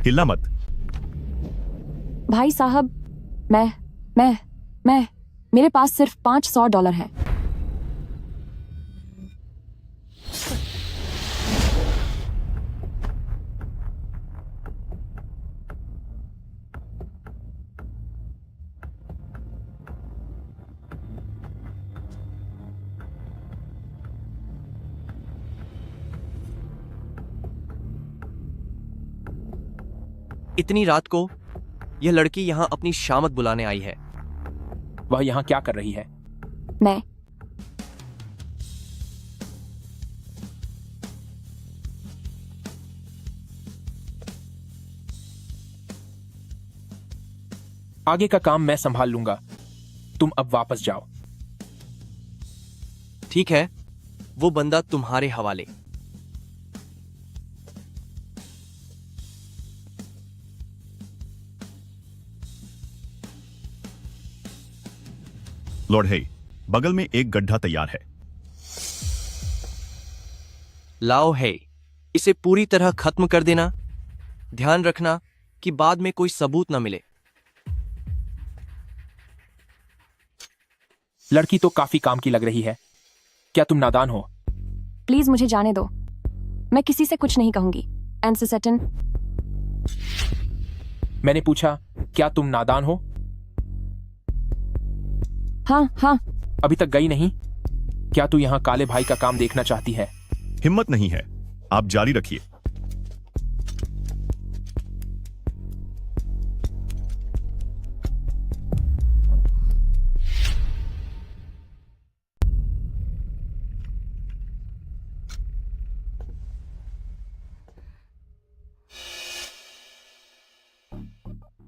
हिलना मत। भाई साहब, मैं मेरे पास सिर्फ $500 है। इतनी रात को यह लड़की यहाँ अपनी शामत बुलाने आई है। वह यहाँ क्या कर रही है? मैं आगे का काम मैं संभाल लूंगा, तुम अब वापस जाओ। ठीक है, वो बंदा तुम्हारे हवाले। लॉर्ड हे, बगल में एक गड्ढा तैयार है। लाओ है, इसे पूरी तरह खत्म कर देना। ध्यान रखना कि बाद में कोई सबूत न मिले। लड़की तो काफी काम की लग रही है। क्या तुम नादान हो? प्लीज मुझे जाने दो। मैं किसी से कुछ नहीं कहूंगी। एंसेसेटन, मैंने पूछा, क्या तुम नादान हो? हाँ। अभी तक गई नहीं? क्या तू यहाँ काले भाई का काम देखना चाहती है? हिम्मत नहीं है, आप जारी रखिए।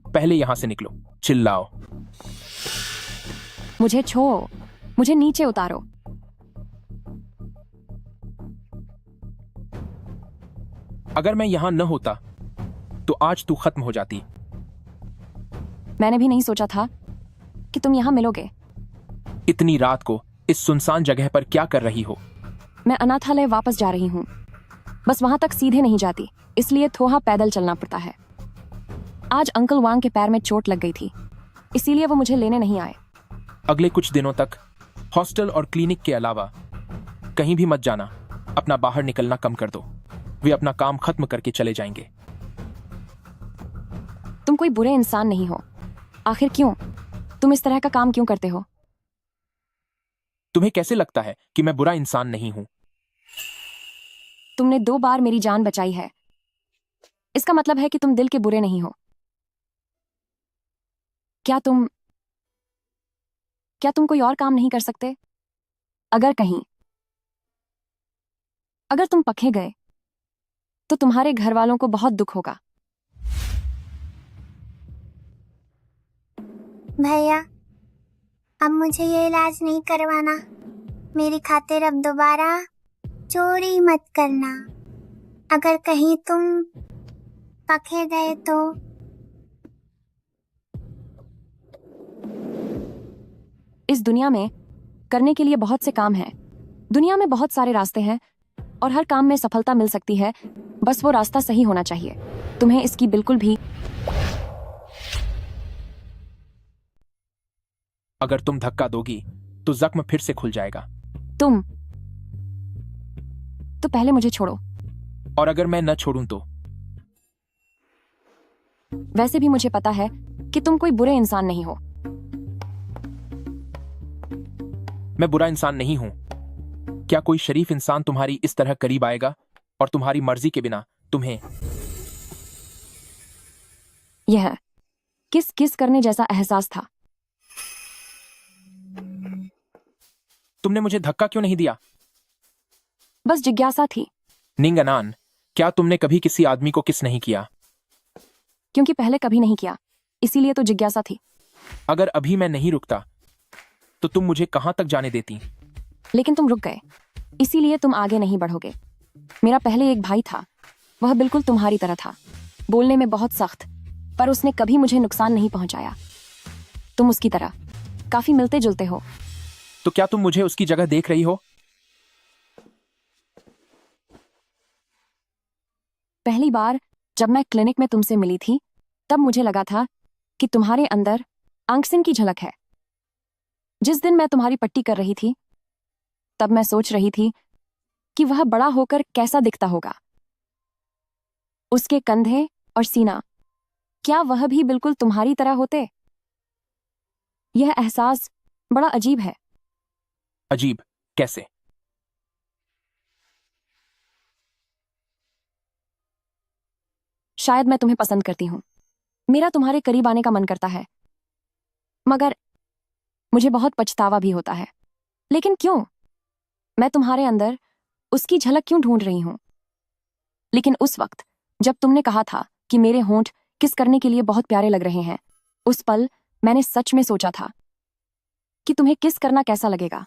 पहले यहां से निकलो, चिल्लाओ। मुझे छोड़ो, मुझे नीचे उतारो। अगर मैं यहां न होता तो आज तू खत्म हो जाती। मैंने भी नहीं सोचा था कि तुम यहां मिलोगे। इतनी रात को इस सुनसान जगह पर क्या कर रही हो? मैं अनाथालय वापस जा रही हूँ। बस वहां तक सीधे नहीं जाती, इसलिए थोड़ा पैदल चलना पड़ता है। आज अंकल वांग के पैर में चोट लग गई थी, इसीलिए वो मुझे लेने नहीं आए। अगले कुछ दिनों तक हॉस्टल और क्लिनिक के अलावा कहीं भी मत जाना। अपना बाहर निकलना कम कर दो। वे अपना काम खत्म करके चले जाएंगे। तुम कोई बुरे इंसान नहीं हो। आखिर क्यों? तुम इस तरह का काम क्यों करते हो? तुम्हें कैसे लगता है कि मैं बुरा इंसान नहीं हूं? तुमने 2 बार मेरी जान बचाई है। इसका मतलब है कि तुम दिल के बुरे नहीं हो। क्या तुम कोई और काम नहीं कर सकते? अगर तुम पखे गए तो तुम्हारे घर वालों को बहुत दुख होगा। भैया, अब मुझे ये इलाज नहीं करवाना। मेरी खातिर अब दोबारा चोरी मत करना। अगर कहीं तुम पखे गए तो। इस दुनिया में करने के लिए बहुत से काम हैं। दुनिया में बहुत सारे रास्ते हैं और हर काम में सफलता मिल सकती है, बस वो रास्ता सही होना चाहिए। तुम्हें इसकी बिल्कुल भी। अगर तुम धक्का दोगी तो जख्म फिर से खुल जाएगा। तुम तो पहले मुझे छोड़ो। और अगर मैं न छोड़ूं तो? वैसे भी मुझे पता है कि तुम कोई बुरे इंसान नहीं हो। मैं बुरा इंसान नहीं हूं। क्या कोई शरीफ इंसान तुम्हारी इस तरह करीब आएगा और तुम्हारी मर्जी के बिना तुम्हें यह किस करने जैसा एहसास था? तुमने मुझे धक्का क्यों नहीं दिया? बस जिज्ञासा थी। निंगनान, क्या तुमने कभी किसी आदमी को किस नहीं किया? क्योंकि पहले कभी नहीं किया, इसीलिए तो जिज्ञासा थी। अगर अभी मैं नहीं रुकता तो तुम मुझे कहां तक जाने देती? लेकिन तुम रुक गए, इसीलिए तुम आगे नहीं बढ़ोगे। मेरा पहले एक भाई था, वह बिल्कुल तुम्हारी तरह था, बोलने में बहुत सख्त, पर उसने कभी मुझे नुकसान नहीं पहुंचाया। तुम उसकी तरह काफी मिलते जुलते हो। तो क्या तुम मुझे उसकी जगह देख रही हो? पहली बार जब मैं क्लिनिक में तुमसे मिली थी तब मुझे लगा था कि तुम्हारे अंदर अंगसिन की झलक है। जिस दिन मैं तुम्हारी पट्टी कर रही थी तब मैं सोच रही थी कि वह बड़ा होकर कैसा दिखता होगा। उसके कंधे और सीना, क्या वह भी बिल्कुल तुम्हारी तरह होते? यह एहसास बड़ा अजीब है। अजीब कैसे? शायद मैं तुम्हें पसंद करती हूं। मेरा तुम्हारे करीब आने का मन करता है, मगर मुझे बहुत पछतावा भी होता है। लेकिन क्यों? मैं तुम्हारे अंदर उसकी झलक क्यों ढूंढ रही हूं? लेकिन उस वक्त जब तुमने कहा था कि मेरे होंठ किस करने के लिए बहुत प्यारे लग रहे हैं, उस पल मैंने सच में सोचा था कि तुम्हें किस करना कैसा लगेगा।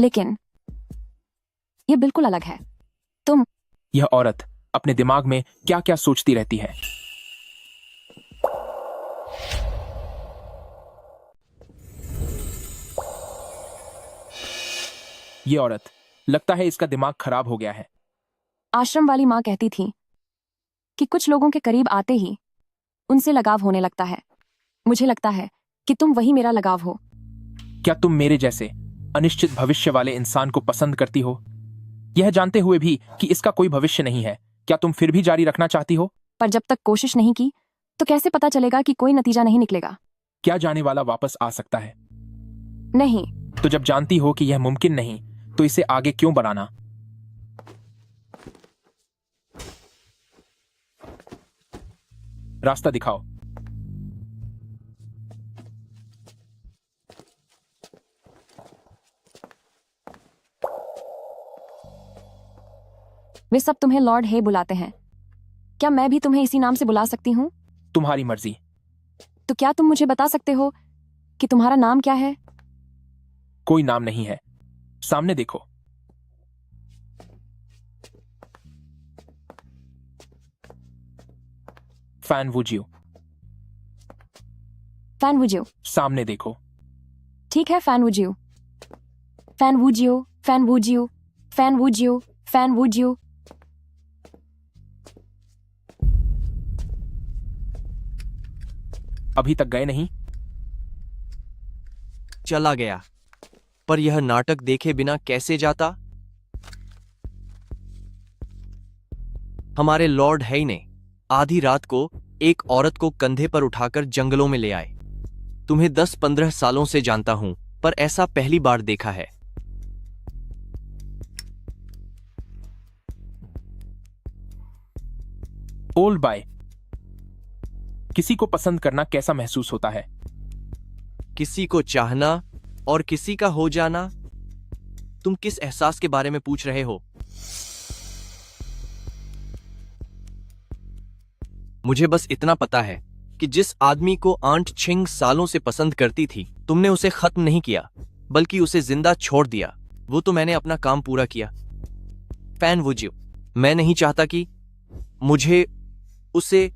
लेकिन यह बिल्कुल अलग है। यह औरत अपने दिमाग में क्या क्या सोचती रहती है। ये औरत, लगता है इसका दिमाग खराब हो गया है। आश्रम वाली माँ कहती थी कि कुछ लोगों के करीब आते ही उनसे लगाव होने लगता है। मुझे लगता है कि तुम वही मेरा लगाव हो। क्या तुम मेरे जैसे अनिश्चित भविष्य वाले इंसान को पसंद करती हो, यह जानते हुए भी कि इसका कोई भविष्य नहीं है? क्या तुम फिर भी जारी रखना चाहती हो? पर जब तक कोशिश नहीं की तो कैसे पता चलेगा कि कोई नतीजा नहीं निकलेगा? क्या जाने वाला वापस आ सकता है? नहीं। तो जब जानती हो कि यह मुमकिन नहीं, तो इसे आगे क्यों बढ़ाना? रास्ता दिखाओ। वे सब तुम्हें लॉर्ड हे बुलाते हैं। क्या मैं भी तुम्हें इसी नाम से बुला सकती हूँ? तुम्हारी मर्जी। तो क्या तुम मुझे बता सकते हो कि तुम्हारा नाम क्या है? कोई नाम नहीं है। सामने देखो। फैन वुजियो। फैन वुजियो। सामने देखो। ठीक है, फैन वुजियो। फैन वुजियो, फैन वुजियो, फैन वुजियो, फैन वुजियो। अभी तक गए नहीं? चला गया। पर यह नाटक देखे बिना कैसे जाता? हमारे लॉर्ड है ने आधी रात को एक औरत को कंधे पर उठाकर जंगलों में ले आए। तुम्हें 10-15 सालों से जानता हूं, पर ऐसा पहली बार देखा है। ओल्ड बाय, किसी को पसंद करना कैसा महसूस होता है? किसी को चाहना और किसी का हो जाना। तुम किस एहसास के बारे में पूछ रहे हो? मुझे बस इतना पता है कि जिस आदमी को आंट छिंग सालों से पसंद करती थी, तुमने उसे खत्म नहीं किया, बल्कि उसे जिंदा छोड़ दिया। वो तो मैंने अपना काम पूरा किया। फैन वुजियो, मैं नहीं चाहता कि मुझे उसे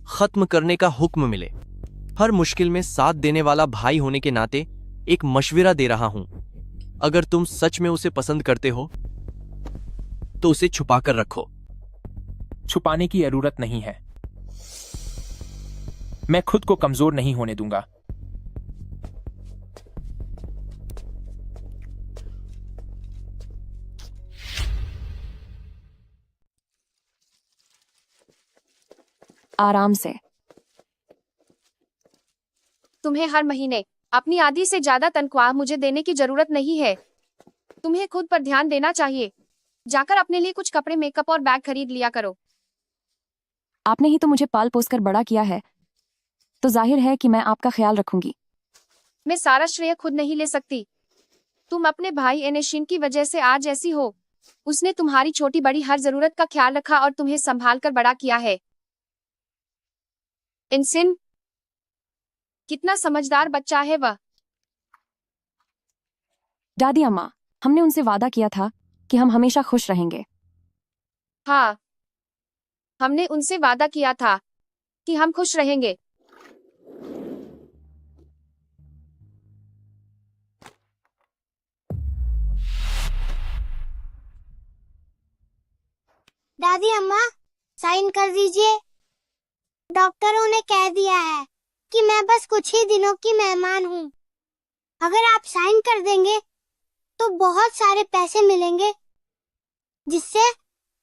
खत्म करने का हुक्म मिले। हर मुश्किल में साथ देने वाला भाई होने के नाते एक मशविरा दे रहा हूं। अगर तुम सच में उसे पसंद करते हो तो उसे छुपा कर रखो। छुपाने की जरूरत नहीं है। मैं खुद को कमजोर नहीं होने दूंगा। आराम से। तुम्हें हर महीने अपनी आधी से ज्यादा तनख्वाह मुझे देने की जरूरत नहीं है। तुम्हें खुद पर ध्यान देना चाहिए। जाकर अपने लिए कुछ कपड़े, मेकअप और बैग खरीद लिया करो। आपने ही तो मुझे पाल पोस कर बड़ा किया है, तो जाहिर है कि मैं आपका ख्याल रखूंगी। मैं सारा श्रेय खुद नहीं ले सकती। तुम अपने भाई एनेशिन की वजह से आज ऐसी हो। उसने तुम्हारी छोटी बड़ी हर जरूरत का ख्याल रखा और तुम्हें संभाल कर बड़ा किया है। इनसिन, कितना समझदार बच्चा है वह। दादी अम्मा, हमने उनसे वादा किया था कि हम हमेशा खुश रहेंगे। हाँ, हमने उनसे वादा किया था कि हम खुश रहेंगे। दादी अम्मा, साइन कर दीजिए। डॉक्टरों ने कह दिया है कि मैं बस कुछ ही दिनों की मेहमान हूँ। अगर आप साइन कर देंगे तो बहुत सारे पैसे मिलेंगे, जिससे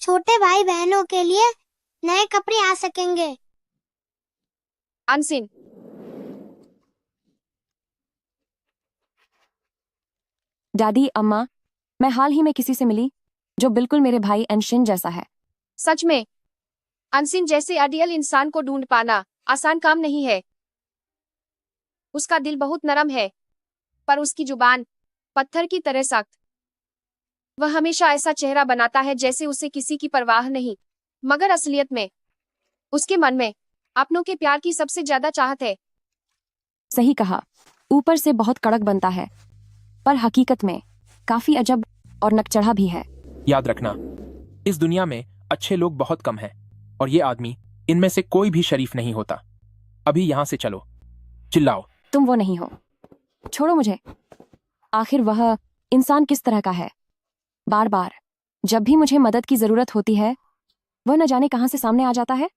छोटे भाई बहनों के लिए नए कपड़े आ सकेंगे। अनसिन, दादी, अम्मा, मैं हाल ही में किसी से मिली जो बिल्कुल मेरे भाई एनशिन जैसा है। सच में? अनसिन जैसे आइडियल इंसान को ढूंढ पाना आसान काम नहीं है। उसका दिल बहुत नरम है, पर उसकी जुबान पत्थर की तरह सख्त। वह हमेशा ऐसा चेहरा बनाता है जैसे उसे किसी की परवाह नहीं, मगर असलियत में उसके मन में अपनों के प्यार की सबसे ज्यादा चाहत है। सही कहा, ऊपर से बहुत कड़क बनता है, पर हकीकत में काफी अजब और नकचढ़ा भी है। याद रखना, इस दुनिया में अच्छे लोग बहुत कम हैं और ये आदमी इनमें से कोई भी शरीफ नहीं होता। अभी यहाँ से चलो। चिल्लाओ। तुम वो नहीं हो, छोड़ो मुझे। आखिर वह इंसान किस तरह का है? बार बार जब भी मुझे मदद की जरूरत होती है, वह न जाने कहां से सामने आ जाता है।